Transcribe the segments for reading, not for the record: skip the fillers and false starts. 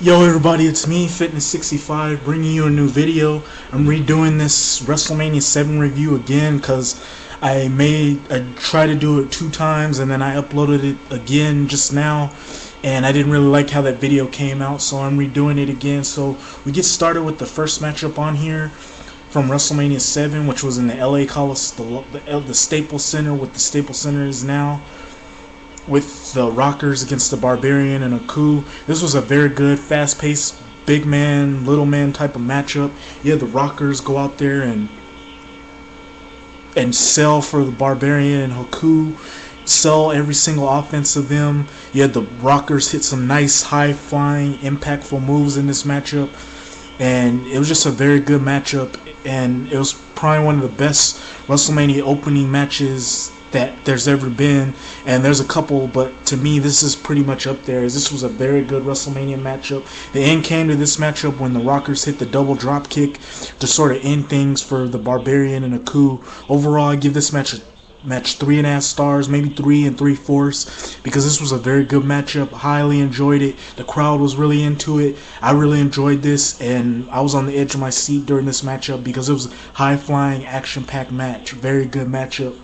Yo everybody, it's me, Fitness65, bringing you a new video. I'm redoing this WrestleMania 7 review again because I tried to do it 2 times and then I uploaded it again just now and I didn't really like how that video came out, so I'm redoing it again. So we get started with the first matchup on here from WrestleMania 7, which was in the LA Coliseum, the Staples Center, what the Staples Center is now, with the Rockers against the Barbarian and Aku. This was a very good, fast-paced, big man, little man type of matchup. You had the Rockers go out there and sell for the Barbarian and Haku, sell every single offense of them. You had the Rockers hit some nice, high-flying, impactful moves in this matchup, and it was just a very good matchup, and it was probably one of the best WrestleMania opening matches that there's ever been, and there's a couple, but to me this is pretty much up there, as this was a very good WrestleMania matchup. The end came to this matchup when the Rockers hit the double drop kick to sort of end things for the Barbarian and Aku. Overall, I give this match 3.5 stars, maybe 3 3/4, because this was a very good matchup. Highly enjoyed it. The crowd was really into it. I really enjoyed this, and I was on the edge of my seat during this matchup because it was a high-flying, action-packed match. Very good matchup.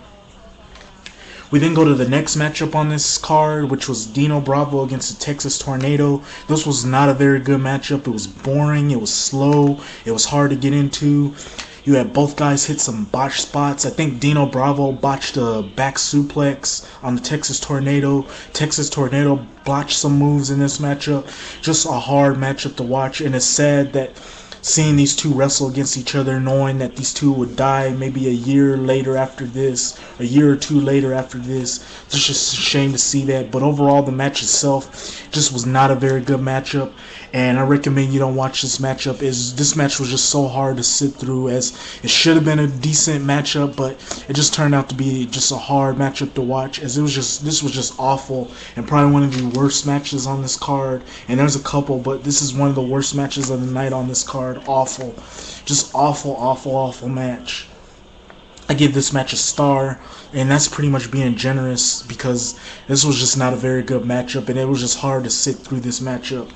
We then go to the next matchup on this card, which was Dino Bravo against the Texas Tornado. This was not a very good matchup. It was boring. It was slow. It was hard to get into. You had both guys hit some botched spots. I think Dino Bravo botched a back suplex on the Texas Tornado. Texas Tornado botched some moves in this matchup. Just a hard matchup to watch, and it's sad that seeing these two wrestle against each other, knowing that these two would die maybe a year later after this, a year or two later after this. It's just a shame to see that. But overall, the match itself just was not a very good matchup, and I recommend you don't watch this matchup. This match was just so hard to sit through, as it should have been a decent matchup, but it just turned out to be just a hard matchup to watch, as this was just awful, and probably one of the worst matches on this card. And there's a couple, but this is one of the worst matches of the night on this card. Awful, just awful match. I give this match a star, and that's pretty much being generous, because this was just not a very good matchup, and it was just hard to sit through this matchup.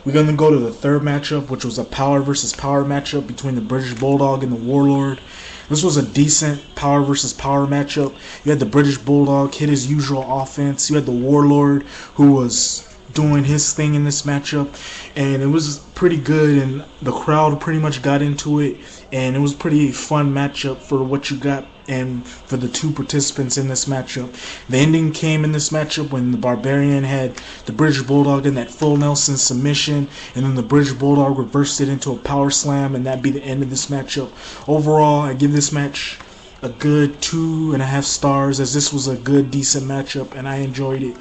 We're going to go to the third matchup, which was a power versus power matchup between the British Bulldog and the Warlord. This was a decent power versus power matchup. You had the British Bulldog hit his usual offense. You had the Warlord, who was doing his thing in this matchup, and it was pretty good, and the crowd pretty much got into it, and it was pretty fun matchup for what you got and for the two participants in this matchup. The ending came in this matchup when the Barbarian had the British Bulldog in that full Nelson submission, and then the British Bulldog reversed it into a power slam, and that'd be the end of this matchup. Overall, I give this match a good 2.5 stars, as this was a good, decent matchup, and I enjoyed it.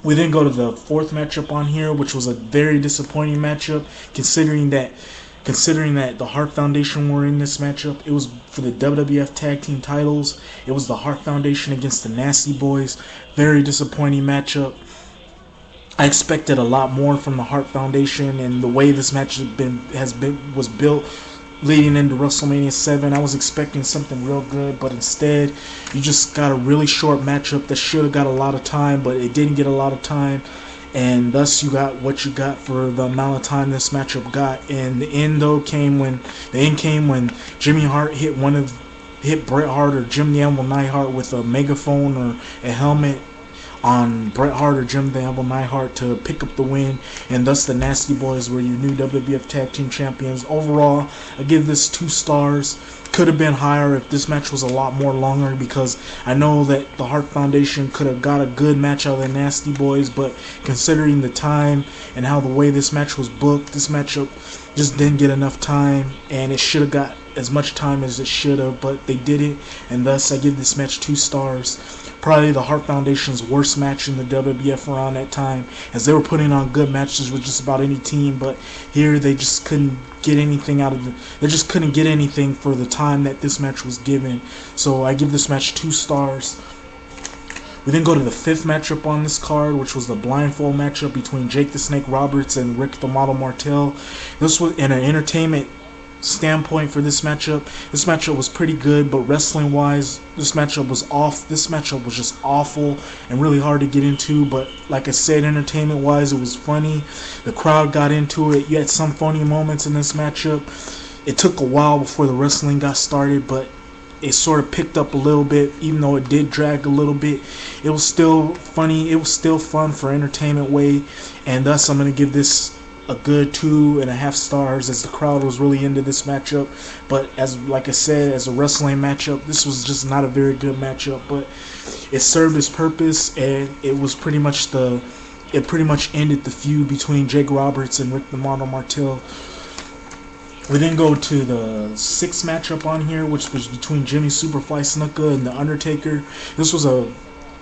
We then go to the fourth matchup on here, which was a very disappointing matchup, considering that the Hart Foundation were in this matchup. It was for the WWF Tag Team titles. It was the Hart Foundation against the Nasty Boys. Very disappointing matchup. I expected a lot more from the Hart Foundation, and the way this match was built leading into WrestleMania 7, I was expecting something real good, but instead you just got a really short matchup that should have got a lot of time, but it didn't get a lot of time, and thus you got what you got for the amount of time this matchup got. And the end came when Jimmy Hart hit Bret Hart or Jim the Anvil Neidhart with a megaphone or a helmet on Bret Hart or Jim the Anvil Neidhart to pick up the win, and thus the Nasty Boys were your new WWF Tag Team Champions. Overall, I give this 2 stars. Could have been higher if this match was a lot more longer, because I know that the Hart Foundation could have got a good match out of the Nasty Boys, but considering the time and how the way this match was booked, this matchup just didn't get enough time, and it should have got as much time as it should have, but they didn't, and thus I give this match 2 stars. Probably the Hart Foundation's worst match in the WWF around that time, as they were putting on good matches with just about any team, but here they just couldn't get anything for the time that this match was given. So I give this match 2 stars. We then go to the fifth matchup on this card, which was the blindfold matchup between Jake the Snake Roberts and Rick the Model Martel. This was in an entertainment standpoint for this matchup was pretty good, but wrestling wise, this matchup was off. This matchup was just awful and really hard to get into, but like I said, entertainment wise, it was funny. The crowd got into it. You had some funny moments in this matchup. It took a while before the wrestling got started, but it sort of picked up a little bit. Even though it did drag a little bit, it was still funny. It was still fun for entertainment way, and thus I'm going to give this a good 2.5 stars, as the crowd was really into this matchup. But like I said, as a wrestling matchup, this was just not a very good matchup, but it served its purpose, and it was pretty much ended the feud between Jake Roberts and Rick the Model Martel. We then go to the 6th matchup on here, which was between Jimmy Superfly Snuka and The Undertaker. This was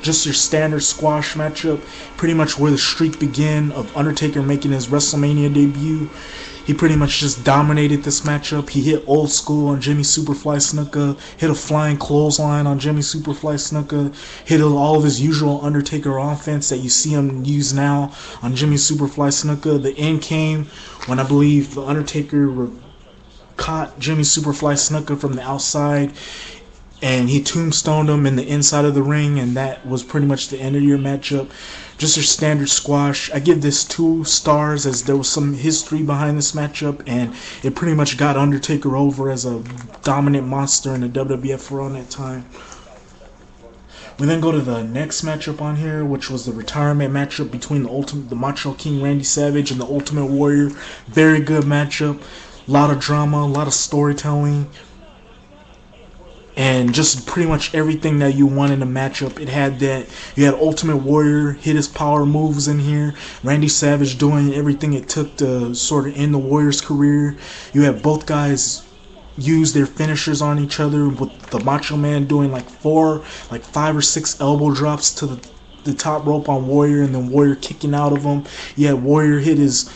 just your standard squash matchup, pretty much where the streak began of Undertaker making his WrestleMania debut. He pretty much just dominated this matchup. He hit old school on Jimmy Superfly Snuka, hit a flying clothesline on Jimmy Superfly Snuka, hit all of his usual Undertaker offense that you see him use now on Jimmy Superfly Snuka. The end came when I believe The Undertaker caught Jimmy Superfly Snuka from the outside, and he tombstoned him in the inside of the ring, and that was pretty much the end of your matchup. Just your standard squash. I give this 2 stars, as there was some history behind this matchup, and it pretty much got Undertaker over as a dominant monster in the WWF around that time. We then go to the next matchup on here, which was the retirement matchup between the Macho King Randy Savage and the Ultimate Warrior. Very good matchup. A lot of drama, a lot of storytelling, and just pretty much everything that you want in a matchup. It had that. You had Ultimate Warrior hit his power moves in here, Randy Savage doing everything it took to sort of end the Warrior's career. You have both guys use their finishers on each other, with the Macho Man doing like 5 or 6 elbow drops to the top rope on Warrior, and then Warrior kicking out of him. You had Warrior hit his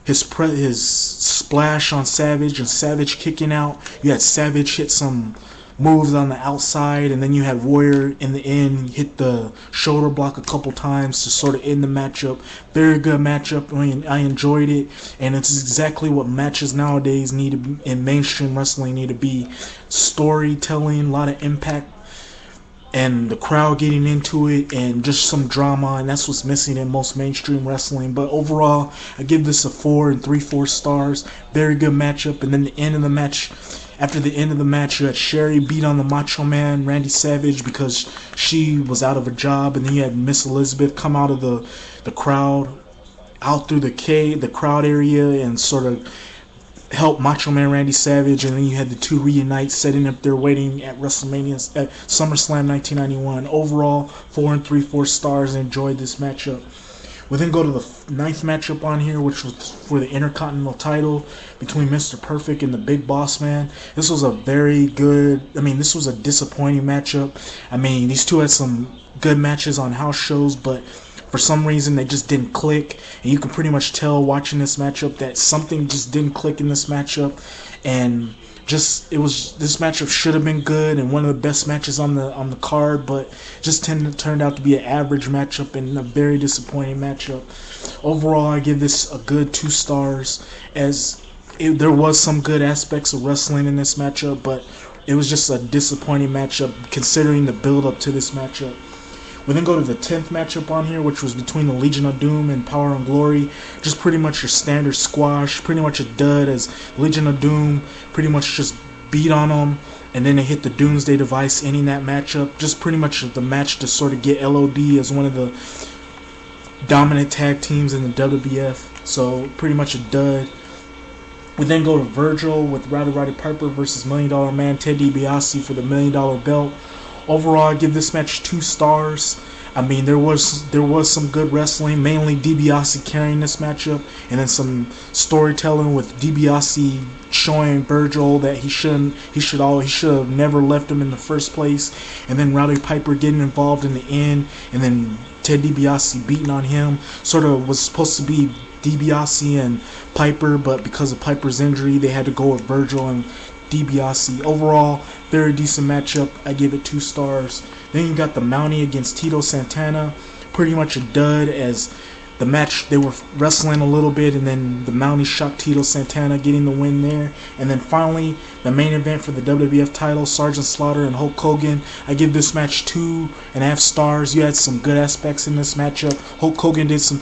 splash on Savage, and Savage kicking out. You had Savage hit some moves on the outside, and then you had Warrior in the end hit the shoulder block a couple times to sort of end the matchup. Very good matchup. I enjoyed it, and it's exactly what matches nowadays need in mainstream wrestling need to be. Storytelling, a lot of impact, and the crowd getting into it, and just some drama, and that's what's missing in most mainstream wrestling. But overall, I give this a 4 3/4 stars. Very good matchup. And then the end of the match, after the end of the match, you had Sherry beat on the Macho Man Randy Savage because she was out of a job, and then you had Miss Elizabeth come out of the crowd, out through the crowd area, and sort of help Macho Man Randy Savage, and then you had the 2 reunite, setting up their wedding at WrestleMania at SummerSlam 1991. Overall, 4 3/4 stars. Enjoyed this matchup. We then go to the 9th matchup on here, which was for the Intercontinental title between Mr. Perfect and the Big Boss Man. This was a this was a disappointing matchup. I mean, these two had some good matches on house shows, but for some reason they just didn't click, and you can pretty much tell watching this matchup that something just didn't click in this matchup, and this matchup should have been good and one of the best matches on the card, but just turned out to be an average matchup and a very disappointing matchup. Overall, I give this a good 2 stars, as there was some good aspects of wrestling in this matchup, but it was just a disappointing matchup considering the build up to this matchup. We then go to the 10th matchup on here, which was between the Legion of Doom and Power and Glory. Just pretty much your standard squash, pretty much a dud, as Legion of Doom pretty much just beat on them, and then they hit the Doomsday Device, ending that matchup. Just pretty much the match to sort of get LOD as one of the dominant tag teams in the WWF. So pretty much a dud. We then go to Virgil with Roddy Piper versus $1 Million Man Ted DiBiase for the $1 Million belt. Overall, I give this match 2 stars. I mean, there was some good wrestling, mainly DiBiase carrying this matchup, and then some storytelling with DiBiase showing Virgil that he should have never left him in the first place, and then Roddy Piper getting involved in the end, and then Ted DiBiase beating on him. Sort of was supposed to be DiBiase and Piper, but because of Piper's injury, they had to go with Virgil and DiBiase. Overall, very decent matchup. I give it 2 stars. Then you got the Mountie against Tito Santana. Pretty much a dud, as the match, they were wrestling a little bit, and then the Mountie shocked Tito Santana, getting the win there. And then finally, the main event for the WWF title, Sergeant Slaughter and Hulk Hogan. I give this match 2.5 stars. You had some good aspects in this matchup. Hulk Hogan did some